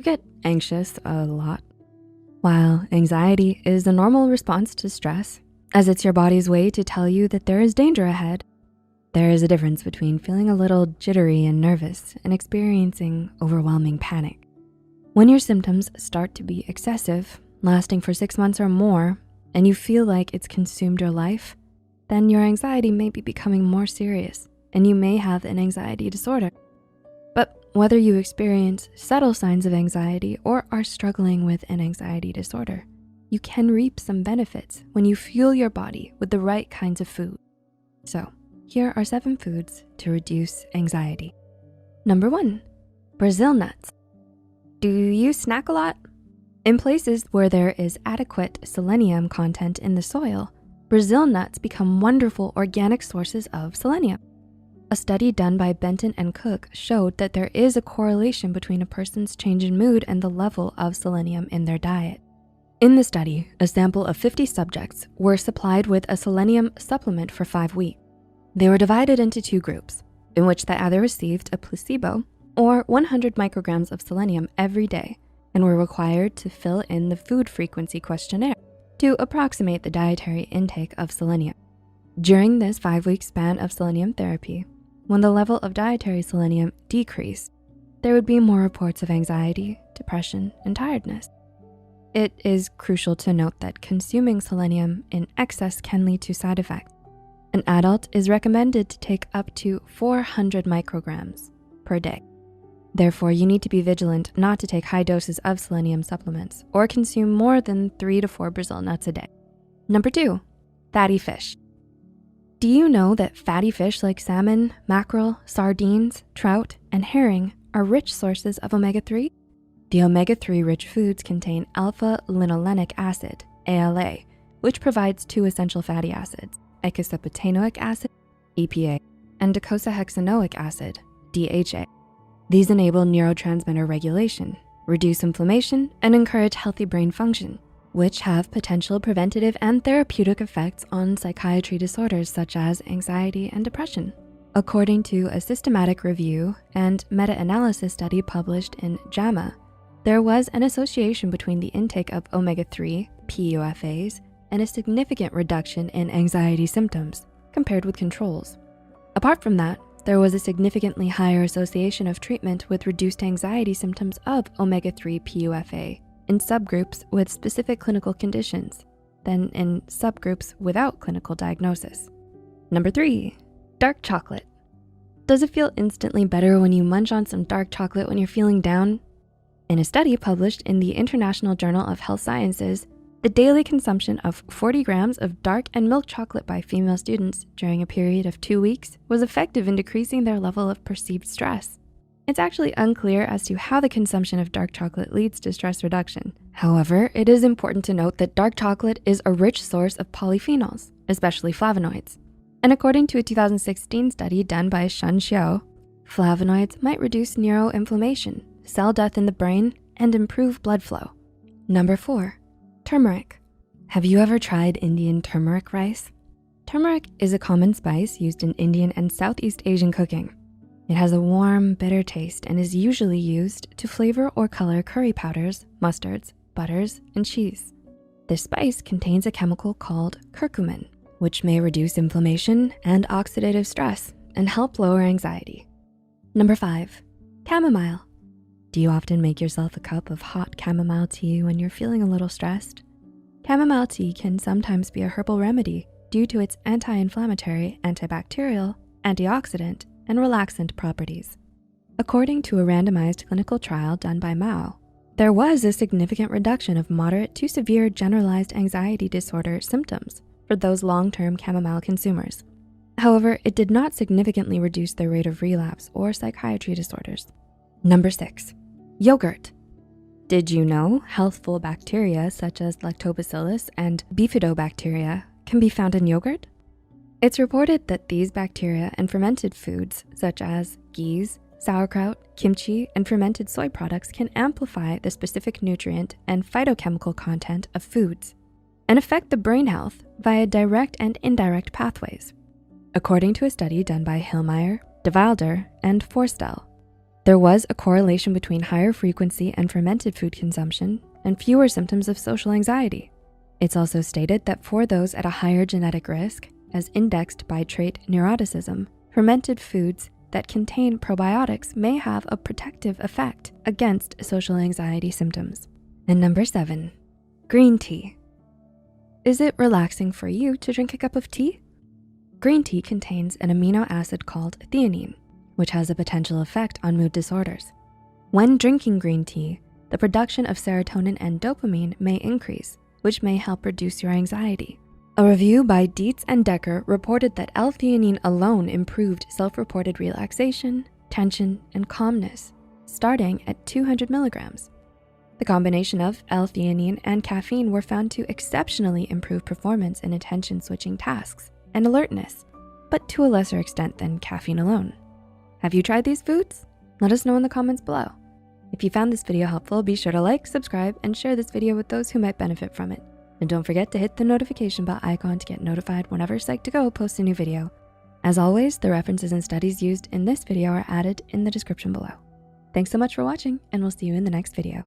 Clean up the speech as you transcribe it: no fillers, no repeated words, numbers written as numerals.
You get anxious a lot. While anxiety is a normal response to stress, as it's your body's way to tell you that there is danger ahead, there is a difference between feeling a little jittery and nervous and experiencing overwhelming panic. When your symptoms start to be excessive, lasting for 6 months or more, and you feel like it's consumed your life, then your anxiety may be becoming more serious and you may have an anxiety disorder. But whether you experience subtle signs of anxiety or are struggling with an anxiety disorder, you can reap some benefits when you fuel your body with the right kinds of food. So here are 7 foods to reduce anxiety. Number 1, Brazil nuts. Do you snack a lot? In places where there is adequate selenium content in the soil, Brazil nuts become wonderful organic sources of selenium. A study done by Benton and Cook showed that there is a correlation between a person's change in mood and the level of selenium in their diet. In the study, a sample of 50 subjects were supplied with a selenium supplement for 5 weeks. They were divided into 2 groups, in which they either received a placebo or 100 micrograms of selenium every day and were required to fill in the food frequency questionnaire to approximate the dietary intake of selenium. During this 5-week span of selenium therapy, when the level of dietary selenium decreased, there would be more reports of anxiety, depression, and tiredness. It is crucial to note that consuming selenium in excess can lead to side effects. An adult is recommended to take up to 400 micrograms per day. Therefore, you need to be vigilant not to take high doses of selenium supplements or consume more than 3 to 4 Brazil nuts a day. Number 2, fatty fish. Do you know that fatty fish like salmon, mackerel, sardines, trout, and herring are rich sources of omega-3? The omega-3 rich foods contain alpha-linolenic acid, ALA, which provides 2 essential fatty acids, eicosapentaenoic acid, EPA, and docosahexaenoic acid, DHA. These enable neurotransmitter regulation, reduce inflammation, and encourage healthy brain function, which have potential preventative and therapeutic effects on psychiatry disorders such as anxiety and depression. According to a systematic review and meta-analysis study published in JAMA, there was an association between the intake of omega-3 PUFAs and a significant reduction in anxiety symptoms compared with controls. Apart from that, there was a significantly higher association of treatment with reduced anxiety symptoms of omega-3 PUFA in subgroups with specific clinical conditions than in subgroups without clinical diagnosis. Number 3, dark chocolate. Does it feel instantly better when you munch on some dark chocolate when you're feeling down? In a study published in the International Journal of Health Sciences, the daily consumption of 40 grams of dark and milk chocolate by female students during a period of 2 weeks was effective in decreasing their level of perceived stress. It's actually unclear as to how the consumption of dark chocolate leads to stress reduction. However, it is important to note that dark chocolate is a rich source of polyphenols, especially flavonoids. And according to a 2016 study done by Shun Xiao, flavonoids might reduce neuroinflammation, cell death in the brain, and improve blood flow. Number 4, turmeric. Have you ever tried Indian turmeric rice? Turmeric is a common spice used in Indian and Southeast Asian cooking. It has a warm, bitter taste and is usually used to flavor or color curry powders, mustards, butters, and cheese. This spice contains a chemical called curcumin, which may reduce inflammation and oxidative stress and help lower anxiety. Number 5, chamomile. Do you often make yourself a cup of hot chamomile tea when you're feeling a little stressed? Chamomile tea can sometimes be a herbal remedy due to its anti-inflammatory, antibacterial, antioxidant, and relaxant properties. According to a randomized clinical trial done by Mao, there was a significant reduction of moderate to severe generalized anxiety disorder symptoms for those long-term chamomile consumers. However, it did not significantly reduce their rate of relapse or psychiatry disorders. Number 6, yogurt. Did you know healthful bacteria such as lactobacillus and bifidobacteria can be found in yogurt? It's reported that these bacteria and fermented foods such as ghee, sauerkraut, kimchi, and fermented soy products can amplify the specific nutrient and phytochemical content of foods and affect the brain health via direct and indirect pathways. According to a study done by Hillmeyer, DeWilder, and Forstel, There was a correlation between higher frequency and fermented food consumption and fewer symptoms of social anxiety. It's also stated that for those at a higher genetic risk, as indexed by trait neuroticism, fermented foods that contain probiotics may have a protective effect against social anxiety symptoms. And number 7, green tea. Is it relaxing for you to drink a cup of tea? Green tea contains an amino acid called theanine, which has a potential effect on mood disorders. When drinking green tea, the production of serotonin and dopamine may increase, which may help reduce your anxiety. A review by Dietz and Decker reported that L-theanine alone improved self-reported relaxation, tension, and calmness, starting at 200 milligrams. The combination of L-theanine and caffeine were found to exceptionally improve performance in attention-switching tasks and alertness, but to a lesser extent than caffeine alone. Have you tried these foods? Let us know in the comments below. If you found this video helpful, be sure to like, subscribe, and share this video with those who might benefit from it. And don't forget to hit the notification bell icon to get notified whenever Psych2Go posts a new video. As always, the references and studies used in this video are added in the description below. Thanks so much for watching, and we'll see you in the next video.